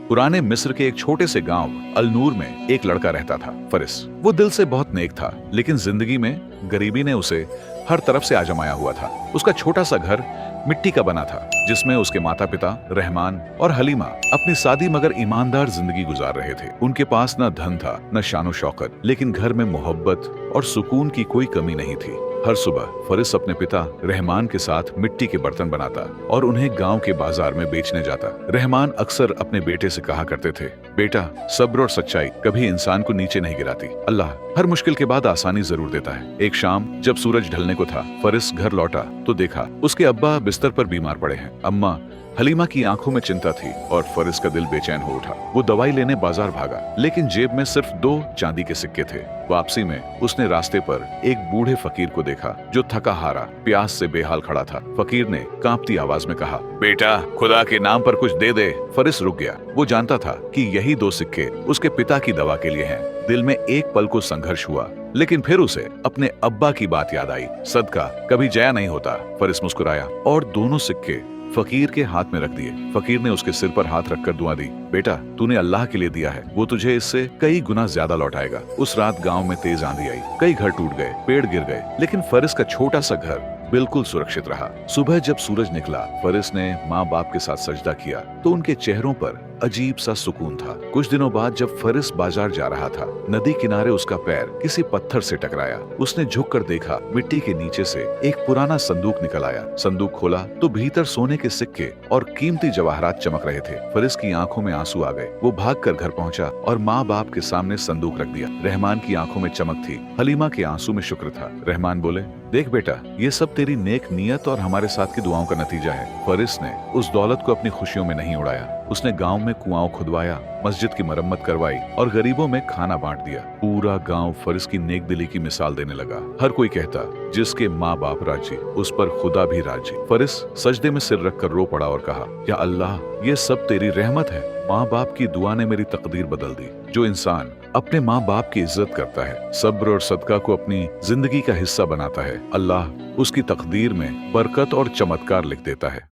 पुराने मिस्र के एक छोटे से गांव अलनूर में एक लड़का रहता था, फरिस। वो दिल से बहुत नेक था, लेकिन जिंदगी में गरीबी ने उसे हर तरफ से आजमाया हुआ था। उसका छोटा सा घर मिट्टी का बना था, जिसमें उसके माता पिता रहमान और हलीमा अपनी सादी मगर ईमानदार जिंदगी गुजार रहे थे। उनके पास न धन था न शानो शौकत, लेकिन घर में मोहब्बत और सुकून की कोई कमी नहीं थी। हर सुबह फरिस अपने पिता रहमान के साथ मिट्टी के बर्तन बनाता और उन्हें गांव के बाजार में बेचने जाता। रहमान अक्सर अपने बेटे से कहा करते थे, बेटा, सब्र और सच्चाई कभी इंसान को नीचे नहीं गिराती। अल्लाह हर मुश्किल के बाद आसानी जरूर देता है। एक शाम जब सूरज ढलने को था, फरिस घर लौटा तो देखा उसके अब्बा बिस्तर पर बीमार पड़े हैं। अम्मा हलीमा की आंखों में चिंता थी और फरिस का दिल बेचैन हो उठा। वो दवाई लेने बाजार भागा, लेकिन जेब में सिर्फ 2 चांदी के सिक्के थे। वापसी में उसने रास्ते पर एक बूढ़े फकीर को देखा जो थका हारा प्यास से बेहाल खड़ा था। फकीर ने कांपती आवाज में कहा, बेटा, खुदा के नाम पर कुछ दे दे। फरिस रुक गया। वो जानता था कि यही 2 सिक्के उसके पिता की दवा के लिए हैं। दिल में एक पल को संघर्ष हुआ, लेकिन फिर उसे अपने अब्बा की बात याद आई। सदका कभी जया नहीं होता। फरिस मुस्कुराया और दोनों सिक्के फकीर के हाथ में रख दिए। फकीर ने उसके सिर पर हाथ रखकर दुआ दी, बेटा, तूने अल्लाह के लिए दिया है, वो तुझे इससे कई गुना ज्यादा लौटाएगा। उस रात गांव में तेज आंधी आई, कई घर टूट गए, पेड़ गिर गए, लेकिन फरिस का छोटा सा घर बिल्कुल सुरक्षित रहा। सुबह जब सूरज निकला, फरिस ने माँ बाप के साथ सजदा किया तो उनके चेहरों पर अजीब सा सुकून था। कुछ दिनों बाद जब फरिस बाजार जा रहा था, नदी किनारे उसका पैर किसी पत्थर से टकराया। उसने झुककर देखा, मिट्टी के नीचे से एक पुराना संदूक निकल आया। संदूक खोला तो भीतर सोने के सिक्के और कीमती जवाहरात चमक रहे थे। फरिस की आंखों में आंसू आ गए। वो भागकर घर पहुंचा और माँ बाप के सामने संदूक रख दिया। रहमान की आंखों में चमक थी, हलीमा के आंसू में शुक्र था। रहमान बोले, देख बेटा, ये सब तेरी नेक नियत और हमारे साथ की दुआओं का नतीजा है। फरिस ने उस दौलत को अपनी खुशियों में नहीं उड़ाया। उसने गांव में कुआं खुदवाया, मस्जिद की मरम्मत करवाई और गरीबों में खाना बांट दिया। पूरा गांव फरिस की नेक दिली की मिसाल देने लगा। हर कोई कहता, जिसके माँ बाप राजी उस पर खुदा भी राजी। फरिस सजदे में सिर रखकर रो पड़ा और कहा, या अल्लाह, ये सब तेरी रहमत है। माँ बाप की दुआ ने मेरी तकदीर बदल दी। जो इंसान अपने माँ बाप की इज्जत करता है, सब्र और सदका को अपनी जिंदगी का हिस्सा बनाता है, अल्लाह उसकी तकदीर में बरकत और चमत्कार लिख देता है।